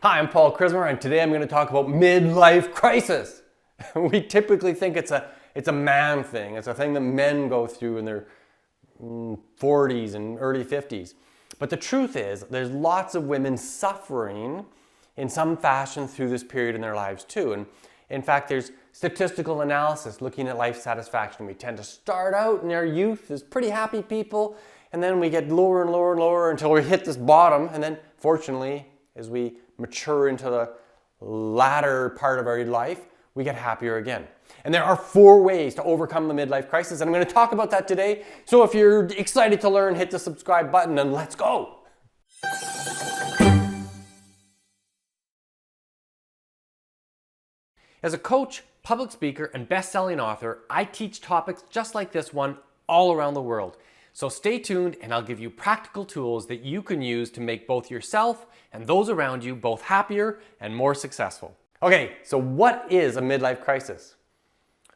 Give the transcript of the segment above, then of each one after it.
Hi, I'm Paul Chrismer, and today I'm going to talk about midlife crisis. We typically think it's a man thing. It's a thing that men go through in their 40s and early 50s. But the truth is, there's lots of women suffering in some fashion through this period in their lives too. And in fact, there's statistical analysis looking at life satisfaction. We tend to start out in our youth as pretty happy people, and then we get lower and lower and lower until we hit this bottom. And then, fortunately, as we mature into the latter part of our life, we get happier again. And there are 4 ways to overcome the midlife crisis, and I'm going to talk about that today. So if you're excited to learn, hit the subscribe button and let's go. As a coach, public speaker, and best-selling author, I teach topics just like this one all around the world. So stay tuned and I'll give you practical tools that you can use to make both yourself and those around you both happier and more successful. Okay, so what is a midlife crisis?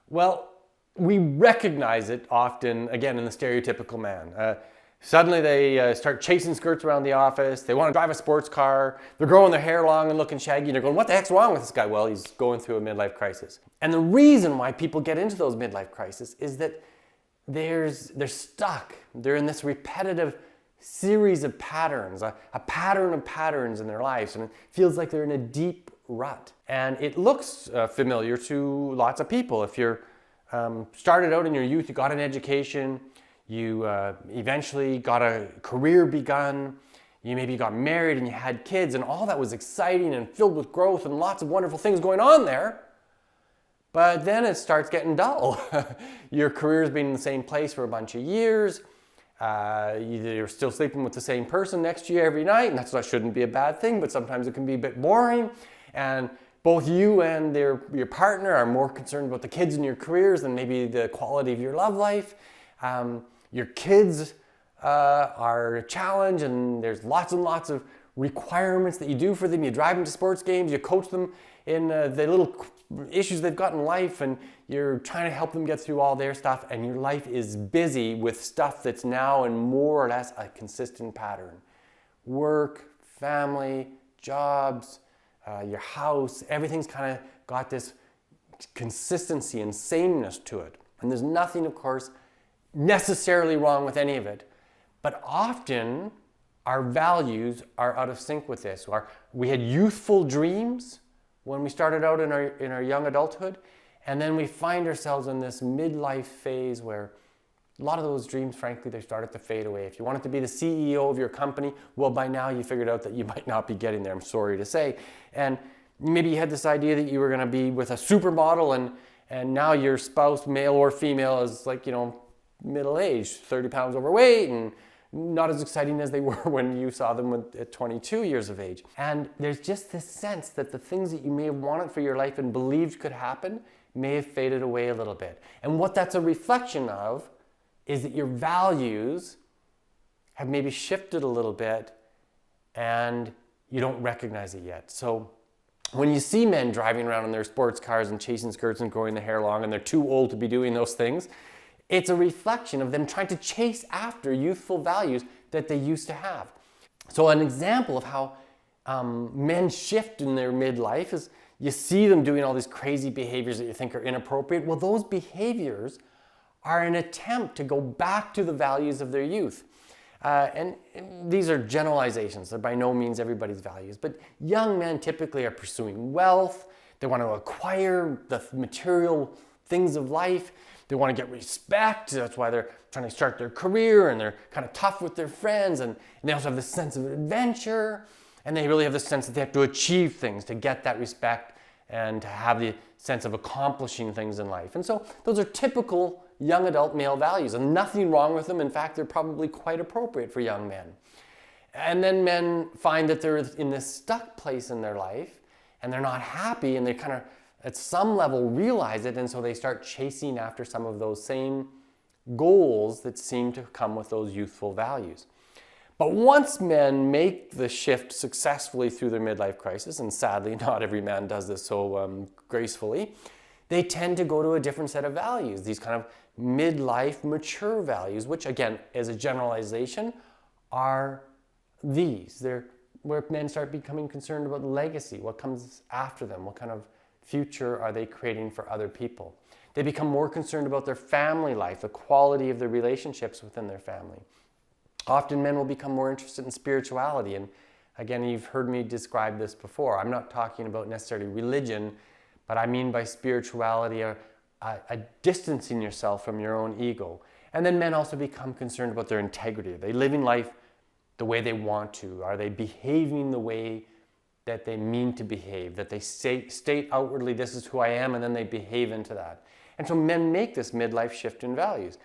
Well, we recognize it often, again, in the stereotypical man. Suddenly they start chasing skirts around the office, they want to drive a sports car, they're growing their hair long and looking shaggy, and they're going, what the heck's wrong with this guy? Well, he's going through a midlife crisis. And the reason why people get into those midlife crises is that they're stuck. They're in this repetitive series of patterns, a pattern of patterns in their lives, and it feels like they're in a deep rut. And it looks familiar to lots of people. If you're started out in your youth, you got an education, you eventually got a career begun, you maybe got married and you had kids, and all that was exciting and filled with growth and lots of wonderful things going on there. But then it starts getting dull. Your career's been in the same place for a bunch of years. You're still sleeping with the same person next to you every night, and that shouldn't be a bad thing, but sometimes it can be a bit boring. And both you and your partner are more concerned about the kids in your careers than maybe the quality of your love life. Your kids are a challenge, and there's lots and lots of requirements that you do for them. You drive them to sports games, you coach them in the little issues they've got in life, and you're trying to help them get through all their stuff, and your life is busy with stuff that's now in more or less a consistent pattern. Work, family, jobs, your house, everything's kind of got this consistency and sameness to it. And there's nothing, of course, necessarily wrong with any of it, but often our values are out of sync with this. We had youthful dreams when we started out in our young adulthood, and then we find ourselves in this midlife phase where a lot of those dreams, frankly, they started to fade away. If you wanted to be the CEO of your company, well, by now you figured out that you might not be getting there, I'm sorry to say. And maybe you had this idea that you were going to be with a supermodel, and now your spouse, male or female, is like, middle-aged, 30 pounds overweight, and not as exciting as they were when you saw them at 22 years of age. And there's just this sense that the things that you may have wanted for your life and believed could happen may have faded away a little bit. And what that's a reflection of is that your values have maybe shifted a little bit and you don't recognize it yet. So when you see men driving around in their sports cars and chasing skirts and growing their hair long, and they're too old to be doing those things, it's a reflection of them trying to chase after youthful values that they used to have. So an example of how men shift in their midlife is you see them doing all these crazy behaviors that you think are inappropriate. Well, those behaviors are an attempt to go back to the values of their youth. And these are generalizations. They're by no means everybody's values. But young men typically are pursuing wealth. They want to acquire the material things of life. They want to get respect. That's why they're trying to start their career, and they're kind of tough with their friends. And they also have this sense of adventure. And they really have this sense that they have to achieve things to get that respect and to have the sense of accomplishing things in life. And so those are typical young adult male values, and nothing wrong with them. In fact, they're probably quite appropriate for young men. And then men find that they're in this stuck place in their life, and they're not happy, and they kind of at some level realize it, and so they start chasing after some of those same goals that seem to come with those youthful values. But once men make the shift successfully through their midlife crisis, and sadly not every man does this so gracefully, they tend to go to a different set of values, these kind of midlife mature values, which again, as a generalization, are these. They're where men start becoming concerned about legacy, what comes after them, what kind of future are they creating for other people. They become more concerned about their family life, the quality of their relationships within their family. Often men will become more interested in spirituality, and again, you've heard me describe this before. I'm not talking about necessarily religion, but I mean by spirituality a distancing yourself from your own ego. And then men also become concerned about their integrity. Are they living life the way they want to? Are they behaving the way that they mean to behave? That they state outwardly, this is who I am, and then they behave into that. And so men make this midlife shift in values.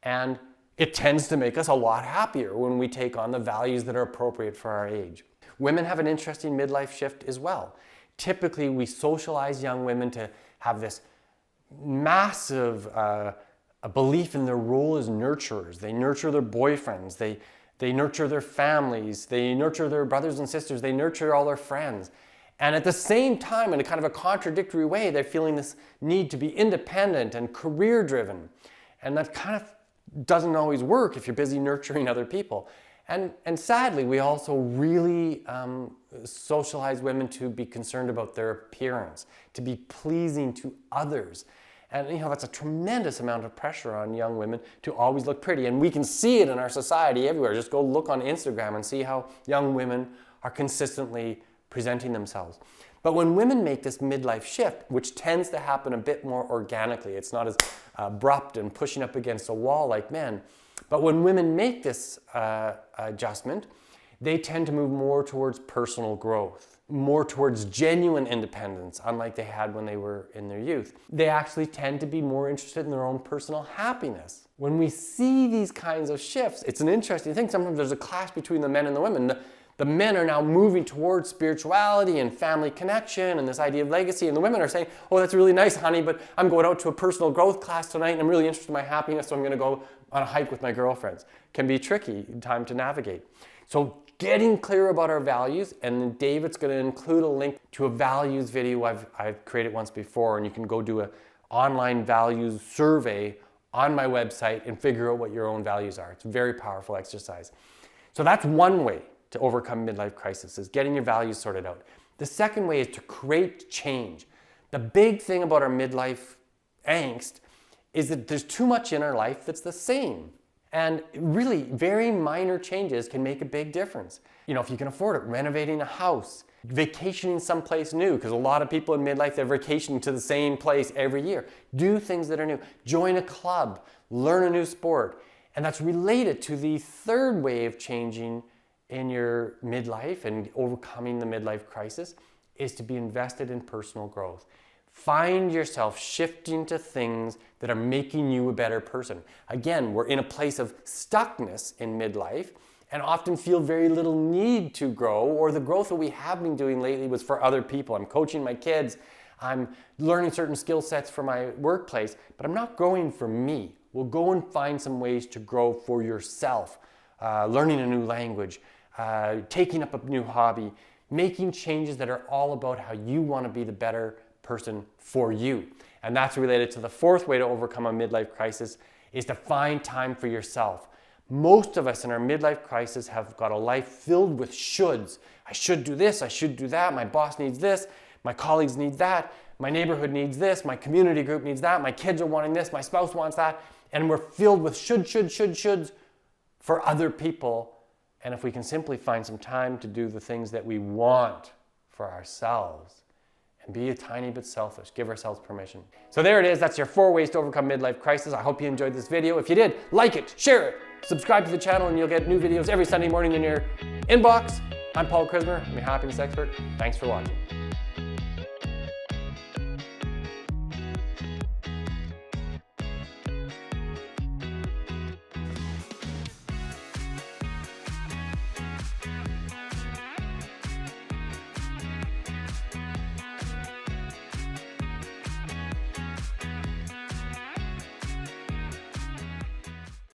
And it tends to make us a lot happier when we take on the values that are appropriate for our age. Women have an interesting midlife shift as well. Typically, we socialize young women to have this massive a belief in their role as nurturers. They nurture their boyfriends, they nurture their families, they nurture their brothers and sisters, they nurture all their friends. And at the same time, in a kind of a contradictory way, they're feeling this need to be independent and career-driven. And that kind of doesn't always work if you're busy nurturing other people. And sadly, we also really socialize women to be concerned about their appearance, to be pleasing to others. And that's a tremendous amount of pressure on young women to always look pretty. And we can see it in our society everywhere. Just go look on Instagram and see how young women are consistently presenting themselves. But when women make this midlife shift, which tends to happen a bit more organically, it's not as abrupt and pushing up against a wall like men. But when women make this adjustment, they tend to move more towards personal growth, more towards genuine independence, unlike they had when they were in their youth. They actually tend to be more interested in their own personal happiness. When we see these kinds of shifts, it's an interesting thing. Sometimes there's a clash between the men and the women. The men are now moving towards spirituality and family connection and this idea of legacy, and the women are saying, oh, that's really nice, honey, but I'm going out to a personal growth class tonight and I'm really interested in my happiness, so I'm going to go on a hike with my girlfriends. Can be tricky time to navigate. So getting clear about our values, and then David's going to include a link to a values video I've created once before, and you can go do an online values survey on my website and figure out what your own values are. It's a very powerful exercise. So that's one way to overcome midlife crisis, is getting your values sorted out. The second way is to create change. The big thing about our midlife angst is that there's too much in our life that's the same. And really, very minor changes can make a big difference. If you can afford it, renovating a house, vacationing someplace new, because a lot of people in midlife, they're vacationing to the same place every year. Do things that are new. Join a club, learn a new sport. And that's related to the third way of changing in your midlife and overcoming the midlife crisis, is to be invested in personal growth. Find yourself shifting to things that are making you a better person. Again, we're in a place of stuckness in midlife and often feel very little need to grow, or the growth that we have been doing lately was for other people. I'm coaching my kids, I'm learning certain skill sets for my workplace, but I'm not growing for me. Well, go and find some ways to grow for yourself. Learning a new language, taking up a new hobby, making changes that are all about how you want to be the better person for you. And that's related to the fourth way to overcome a midlife crisis, is to find time for yourself. Most of us in our midlife crisis have got a life filled with shoulds. I should do this, I should do that, my boss needs this, my colleagues need that, my neighborhood needs this, my community group needs that, my kids are wanting this, my spouse wants that, and we're filled with shoulds for other people. And if we can simply find some time to do the things that we want for ourselves, and be a tiny bit selfish, give ourselves permission. So there it is, that's your 4 ways to overcome midlife crisis. I hope you enjoyed this video. If you did, like it, share it, subscribe to the channel, and you'll get new videos every Sunday morning in your inbox. I'm Paul Krismer, I'm your happiness expert. Thanks for watching.